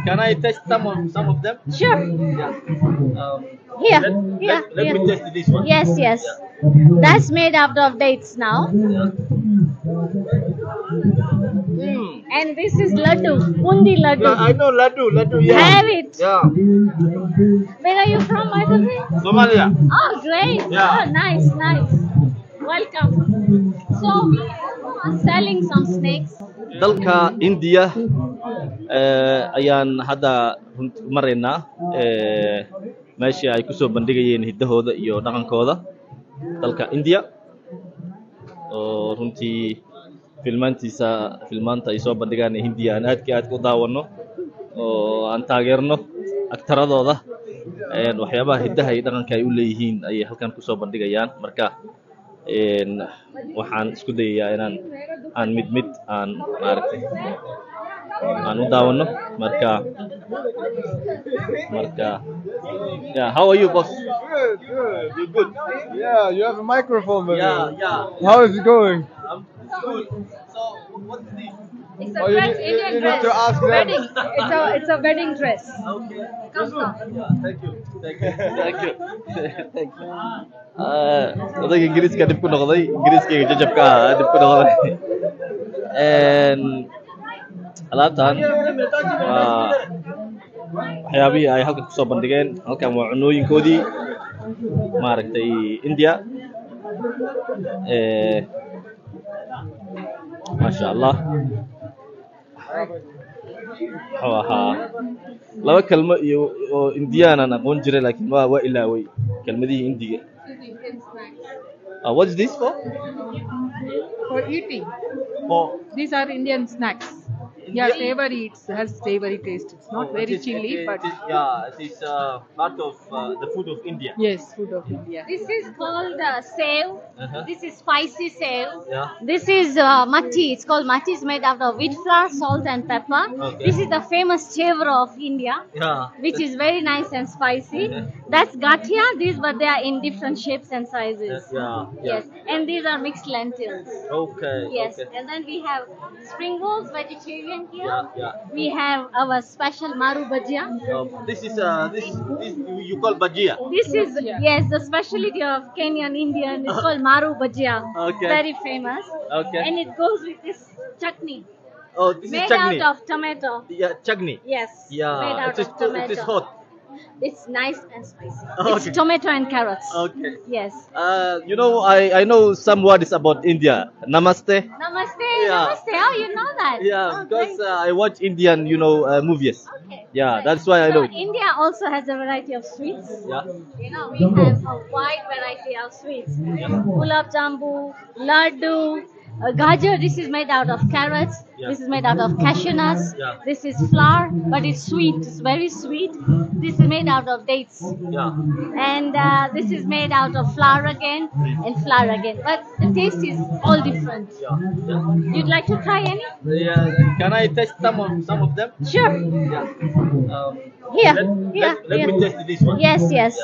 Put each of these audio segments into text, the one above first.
Can I test some of them? Sure. Yeah. Here, Let me test this one. Yes, yes. That's made out of dates now. Yeah. And this is laddu, bundi laddu. Yeah, I know laddu. Yeah. Have it. Yeah. Where are you from, by the way? Somalia. Oh, great. Yeah. Oh, nice. Welcome. So we are selling some snakes. Dalka India ayaan hadda maraynaa meeshii ay kusoo bandhigayeen hiddahooda iyo dhaqankooda dalka India oo runtii filmaanta ay soo bandhigaan Hindiya aan aad u daawano oo aan taageerno aktaradooda waxyaabaha hiddaha iyo dhaqanka ay u leeyihiin ay halkan kusoo bandhigayaan marka waxaan isku dayayaa aan mid aan maaragtay aan u daawano marka yeah. How are you, boss? Good. You good? Yeah, you have a microphone with Yeah. you. How is it going? I'm good. So what's this? It's Oh, you need- Indian you need dress. to ask them. Wedding. It's a wedding dress. Okay. Come. Yeah, thank you. Odayga Ingiriiska dib ku noqday, Ingiriiskayga jajabka dib ku noqday. Alaabtan waxyaabihii ay halkan kusoo bandhigeen, halkan waa cunooyinkoodii maaragtay India. Masha Allah. Wuxuu ahaa laba kalmo iyo oo Indian aan aqoon jiray laakiin waa ilaaway kalmadihii Indiga. What's this for? For eating. For These are Indian snacks. Yeah, savory. It has savory taste. It's not very chilly, but it is part of the food of India. yes, food of India. This is called sev. This is spicy sev. Yeah. This is matti. It's called matti. It's made out of wheat flour, salt, and pepper. Okay. This is the famous chevra of India, Yeah. which is very nice and spicy. That's gathia. These, but they are in different shapes and sizes. Yeah. Yes, and these are mixed lentils. Okay. Yes, Okay. and then we have spring rolls, vegetarian here. Yeah. We have our special maru bhajia. This you call bhajia. This is yes, the specialty of Kenyan Indian. It's called maru bhajia. Okay. Very famous. Okay. And it goes with this chutney Oh, this made is chutney. out of tomato. Yeah, chutney. Yes. Made Yeah, out of tomato. it is hot. It's nice and spicy. Okay. It's tomato and carrots. Okay. Yes. I know some words about India. Namaste. Namaste. Yeah. Namaste. Oh, you know that? Yeah, Oh, because great. I watch Indian, movies. Okay. Yeah, Right. that's why I So know. India also has a variety of sweets. Yeah. We have a wide variety of sweets. Gulab jambu, laddu, gajar. This is made out of carrots. Yeah. This is made out of cashew nuts. Yeah. This is flour, but it's sweet. It's very sweet. This is made out of dates. Yeah. And this is made out of flour again and flour again. But the taste is all different. Yeah. You'd like to try any? Yeah. Can I test some of them? Sure. Yeah. Here. Let me test this one. Yes.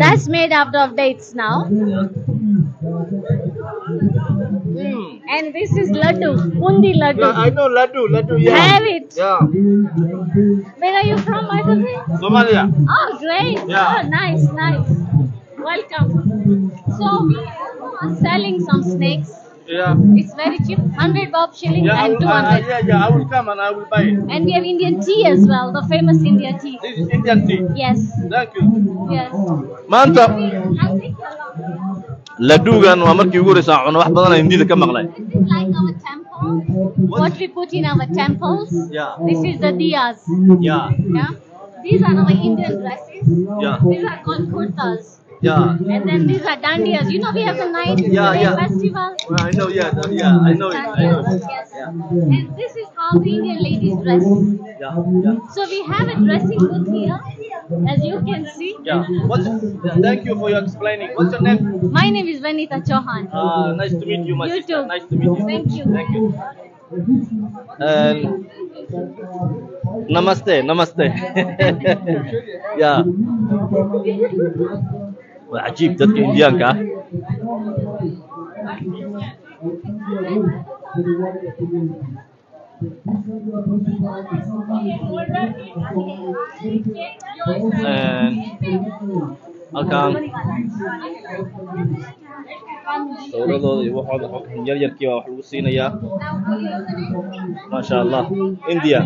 That's made out of dates now. Yeah. And this is laddu, bundi laddu. Yeah, I know laddu. Yeah. Have it. Yeah. Where are you from, by the way? Somalia. Oh, great. Yeah. Oh, nice. Welcome. So we are selling some snakes. Yeah. It's very cheap, 100 bob shilling Yeah, and 200. I will come and I will buy it. And we have Indian tea as well, the famous Indian tea. This is Indian tea. Yes. Thank you. Yes. Maanta I'll take along. ladugan waa markii ugu horeysa cuno wax badan Hindida ka maqlay. This is like our temple. What we put in our temples. Yeah. This is the diyas. Yeah. Yeah. These are our Indian dresses. Yeah. These are called kurtas. Yeah. And then these are dandiyas. We have the night Yeah. festival. Well, I know. Yeah. I know it. Yes. And this is how the Indian ladies dress. Yeah. So we have a dressing booth here, as you can see. Yeah. Thank you for your explaining. What's your name? My name is Vanita Chauhan. Nice to meet you, my You sister. too. Nice to meet you. Thank you. Thank you. Namaste. Yeah. Waa cajiib dadka Indiyaanka ah. halkaan sawradooda iyo waxooda yaryarkii baa wax lagu siinayaa maasha allah India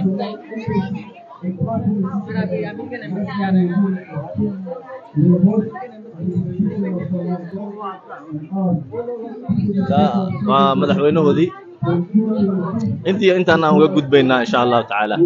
waa madaxweynahoodii intii intaan aan uga gudbaynaa insha Allah tacaala